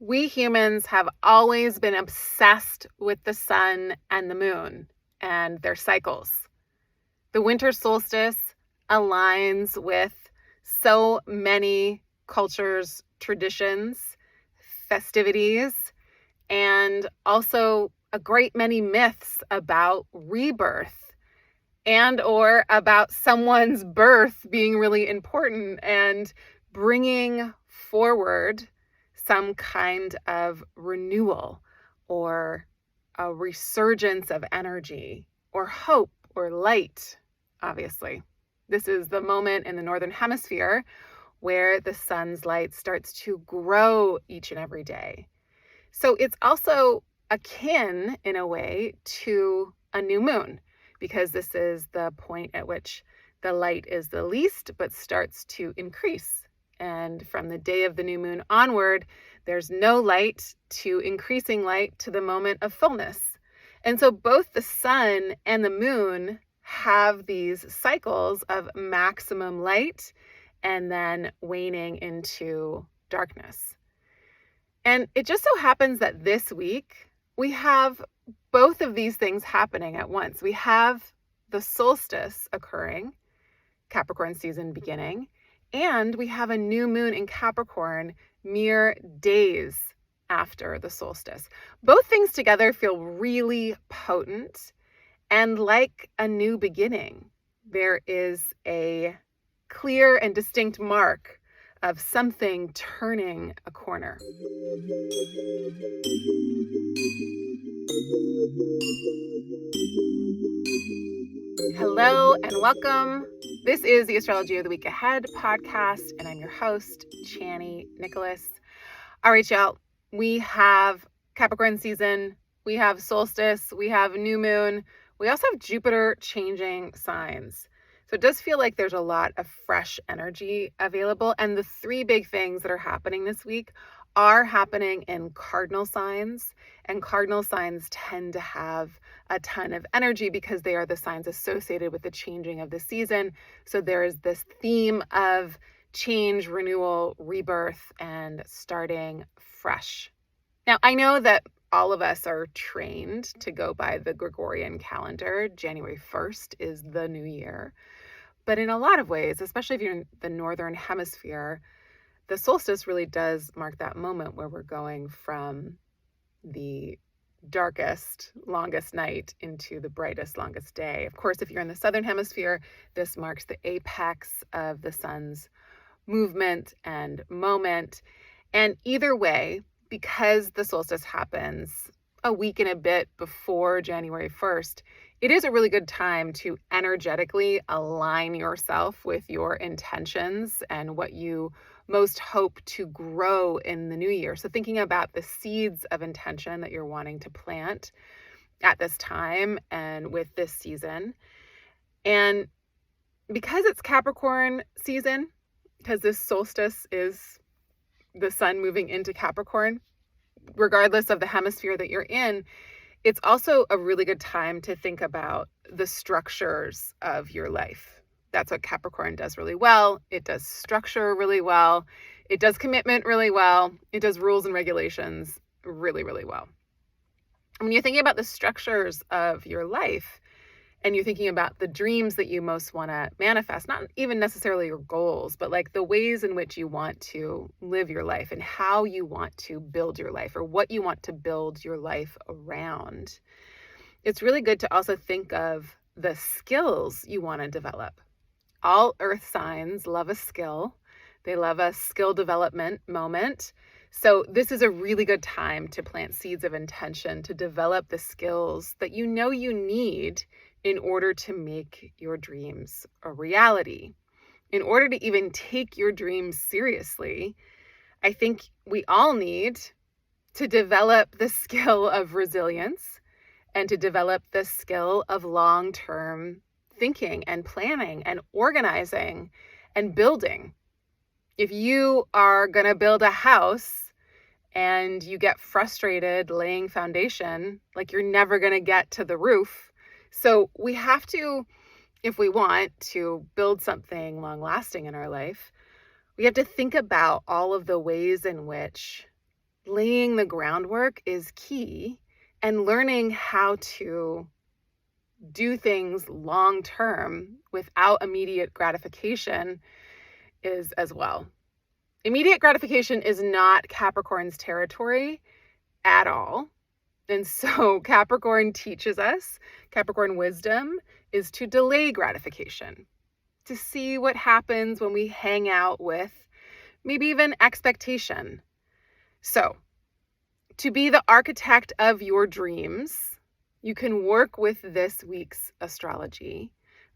We humans have always been obsessed with the sun and the moon and their cycles. The winter solstice aligns with so many cultures, traditions, festivities, and also a great many myths about rebirth and or about someone's birth being really important and bringing forward some kind of renewal or a resurgence of energy or hope or light, obviously. This is the moment in the Northern Hemisphere where the sun's light starts to grow each and every day. So it's also akin, in a way, to a new moon, because this is the point at which the light is the least but starts to increase. And from the day of the new moon onward, there's no light to increasing light to the moment of fullness. And so both the sun and the moon have these cycles of maximum light and then waning into darkness. And it just so happens that this week we have both of these things happening at once. We have the solstice occurring, Capricorn season beginning, and we have a new moon in Capricorn mere days after the solstice. Both things together feel really potent and like a new beginning. There is a clear and distinct mark of something turning a corner. Hello and welcome. This is the Astrology of the Week Ahead podcast, and I'm your host, Chani Nicholas. All right, y'all, we have Capricorn season, we have solstice, we have new moon, we also have Jupiter changing signs. So it does feel like there's a lot of fresh energy available. And the three big things that are happening this week are happening in cardinal signs. And cardinal signs tend to have a ton of energy because they are the signs associated with the changing of the season. So there is this theme of change, renewal, rebirth, and starting fresh. Now, I know that all of us are trained to go by the Gregorian calendar. January 1st is the new year. But in a lot of ways, especially if you're in the Northern Hemisphere, the solstice really does mark that moment where we're going from the darkest, longest night into the brightest, longest day. Of course, if you're in the Southern Hemisphere, this marks the apex of the sun's movement and moment. And either way, because the solstice happens a week and a bit before January 1st, it is a really good time to energetically align yourself with your intentions and what you most hope to grow in the new year. So thinking about the seeds of intention that you're wanting to plant at this time and with this season. And because it's Capricorn season, because this solstice is the sun moving into Capricorn, regardless of the hemisphere that you're in, it's also a really good time to think about the structures of your life. That's what Capricorn does really well. It does structure really well. It does commitment really well. It does rules and regulations really, really well. When you're thinking about the structures of your life and you're thinking about the dreams that you most want to manifest, not even necessarily your goals, but like the ways in which you want to live your life and how you want to build your life or what you want to build your life around, it's really good to also think of the skills you want to develop. All earth signs love a skill. They love a skill development moment. So this is a really good time to plant seeds of intention to develop the skills that you know you need in order to make your dreams a reality. In order to even take your dreams seriously, I think we all need to develop the skill of resilience and to develop the skill of long-term thinking and planning and organizing and building. If you are going to build a house and you get frustrated laying foundation, like you're never going to get to the roof. So we have to, if we want to build something long lasting in our life, we have to think about all of the ways in which laying the groundwork is key, and learning how to do things long term without immediate gratification is as well. Immediate gratification is not Capricorn's territory at all. And so Capricorn teaches us, Capricorn wisdom is to delay gratification, to see what happens when we hang out with maybe even expectation. So, to be the architect of your dreams, you can work with this week's astrology,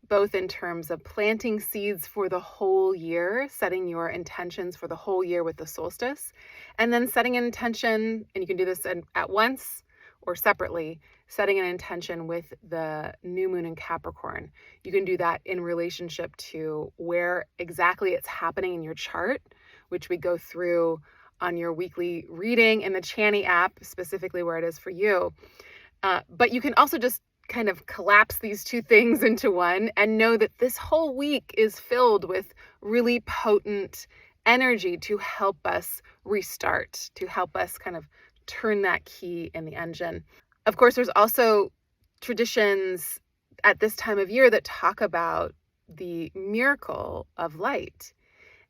both in terms of planting seeds for the whole year, setting your intentions for the whole year with the solstice, and then setting an intention, and you can do this at once or separately, setting an intention with the new moon in Capricorn. You can do that in relationship to where exactly it's happening in your chart, which we go through on your weekly reading in the Chani app, specifically where it is for you. But you can also just kind of collapse these two things into one and know that this whole week is filled with really potent energy to help us restart, to help us kind of turn that key in the engine. Of course, there's also traditions at this time of year that talk about the miracle of light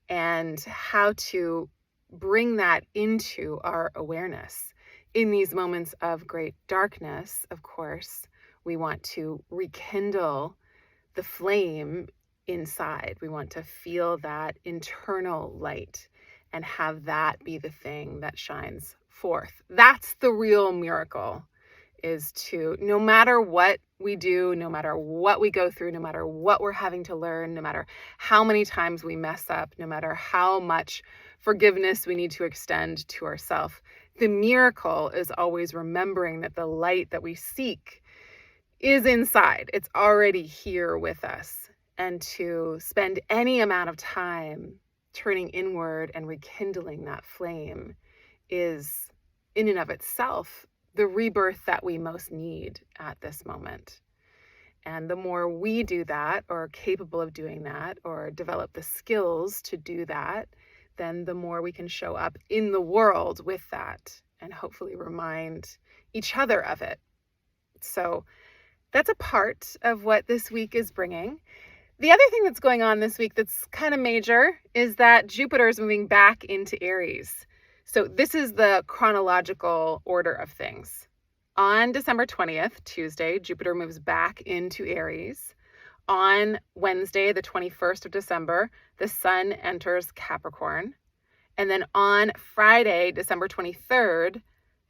and how to bring that into our awareness. In these moments of great darkness, of course, we want to rekindle the flame inside. We want to feel that internal light and have that be the thing that shines forth. That's the real miracle, is to, no matter what we do, no matter what we go through, no matter what we're having to learn, no matter how many times we mess up, no matter how much forgiveness we need to extend to ourselves, the miracle is always remembering that the light that we seek is inside. It's already here with us. And to spend any amount of time turning inward and rekindling that flame is, in and of itself, the rebirth that we most need at this moment. And the more we do that, or are capable of doing that, or develop the skills to do that, then the more we can show up in the world with that and hopefully remind each other of it. So that's a part of what this week is bringing. The other thing that's going on this week that's kind of major is that Jupiter is moving back into Aries. So this is the chronological order of things. On December 20th, Tuesday, Jupiter moves back into Aries. On Wednesday, the 21st of December, the Sun enters Capricorn. And then on Friday, December 23rd,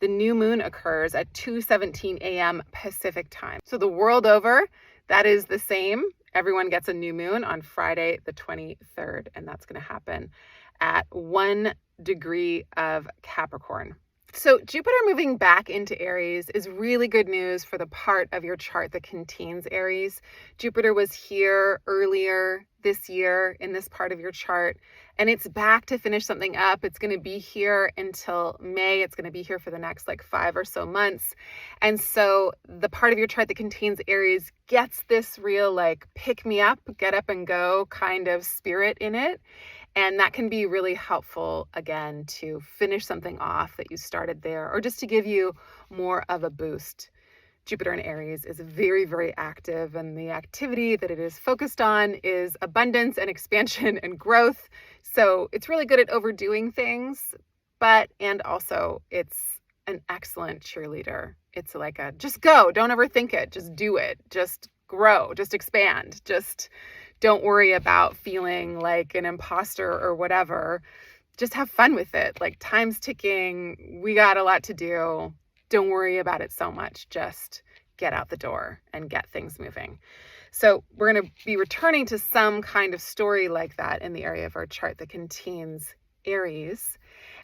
the new moon occurs at 2:17 a.m. Pacific time. So the world over, that is the same. Everyone gets a new moon on Friday, the 23rd, and that's going to happen at 1 degree of Capricorn. So Jupiter moving back into Aries is really good news for the part of your chart that contains Aries. Jupiter was here earlier this year in this part of your chart, and it's back to finish something up. It's going to be here until May. It's going to be here for the next 5 or so months. And so the part of your chart that contains Aries gets this real pick me up, get up and go kind of spirit in it. And that can be really helpful, again, to finish something off that you started there, or just to give you more of a boost. Jupiter in Aries is very, very active, and the activity that it is focused on is abundance and expansion and growth. So it's really good at overdoing things, and also it's an excellent cheerleader. It's like just go, don't overthink it, just do it, just grow, just expand, just don't worry about feeling like an imposter or whatever. Just have fun with it. Time's ticking. We got a lot to do. Don't worry about it so much. Just get out the door and get things moving. So we're going to be returning to some kind of story like that in the area of our chart that contains Aries.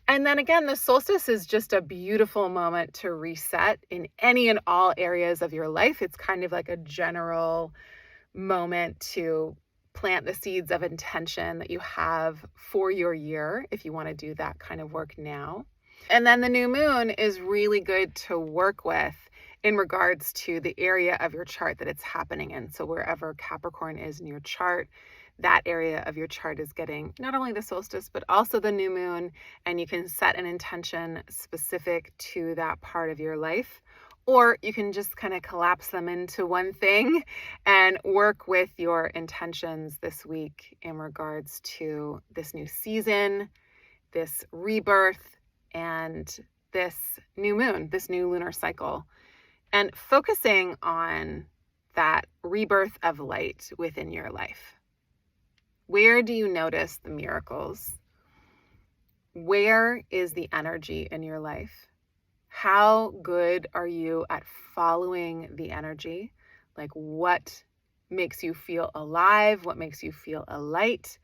And then again, the solstice is just a beautiful moment to reset in any and all areas of your life. It's kind of like a general moment to plant the seeds of intention that you have for your year, if you want to do that kind of work now. And then the new moon is really good to work with in regards to the area of your chart that it's happening in. So wherever Capricorn is in your chart, that area of your chart is getting not only the solstice, but also the new moon. And you can set an intention specific to that part of your life, or you can just kind of collapse them into one thing and work with your intentions this week in regards to this new season, this rebirth, and this new moon, this new lunar cycle, and focusing on that rebirth of light within your life. Where do you notice the miracles? Where is the energy in your life? How good are you at following the energy? Like, what makes you feel alive? What makes you feel alight?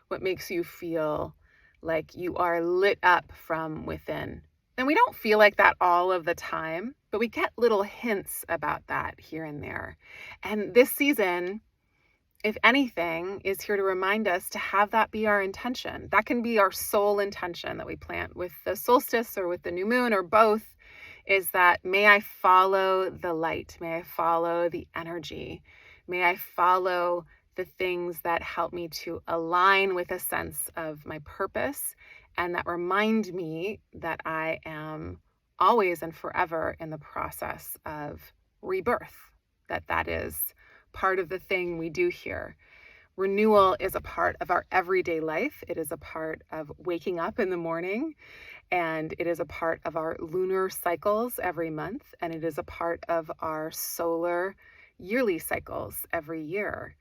What makes you feel like you are lit up from within? And we don't feel like that all of the time, but we get little hints about that here and there. And this season, if anything, is here to remind us to have that be our intention. That can be our sole intention that we plant with the solstice or with the new moon or both, is that may I follow the light, may I follow the energy, may I follow the things that help me to align with a sense of my purpose and that remind me that I am always and forever in the process of rebirth, that is part of the thing we do here. Renewal is a part of our everyday life. It is a part of waking up in the morning, and it is a part of our lunar cycles every month, and it is a part of our solar yearly cycles every year.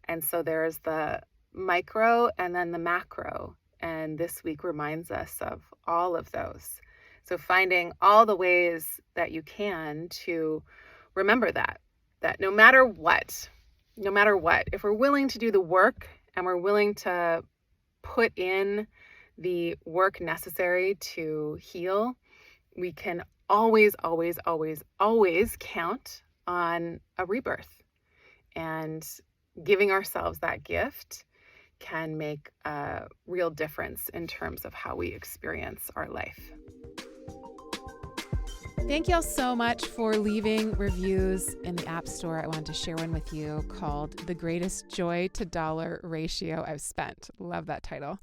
And so there's the micro and then the macro, and this week reminds us of all of those. So finding all the ways that you can to remember that no matter what, if we're willing to do the work and we're willing to put in the work necessary to heal, we can always count on a rebirth. And giving ourselves that gift can make a real difference in terms of how we experience our life. Thank y'all so much for leaving reviews in the App Store. I wanted to share one with you called The Greatest Joy to Dollar Ratio I've Spent. Love that title.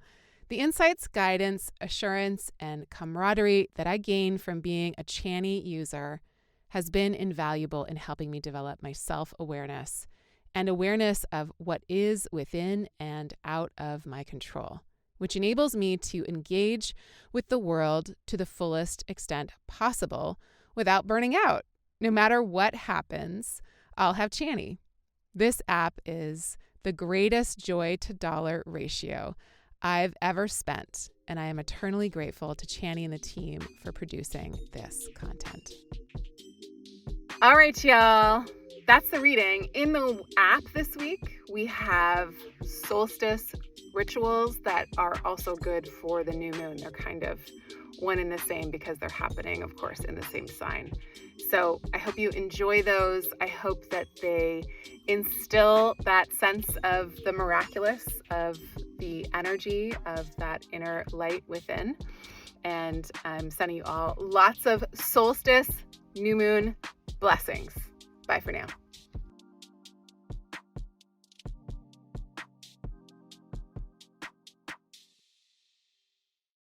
The insights, guidance, assurance, and camaraderie that I gained from being a Chani user has been invaluable in helping me develop my self-awareness and awareness of what is within and out of my control, which enables me to engage with the world to the fullest extent possible without burning out. No matter what happens, I'll have Chani. This app is the greatest joy to dollar ratio I've ever spent, and I am eternally grateful to Chani and the team for producing this content. All right, y'all. That's the reading. In the app this week, we have solstice rituals that are also good for the new moon. They're kind of one and the same because they're happening, of course, in the same sign. So I hope you enjoy those. I hope that they instill that sense of the miraculous, of the energy of that inner light within. And I'm sending you all lots of solstice, new moon blessings. Bye for now.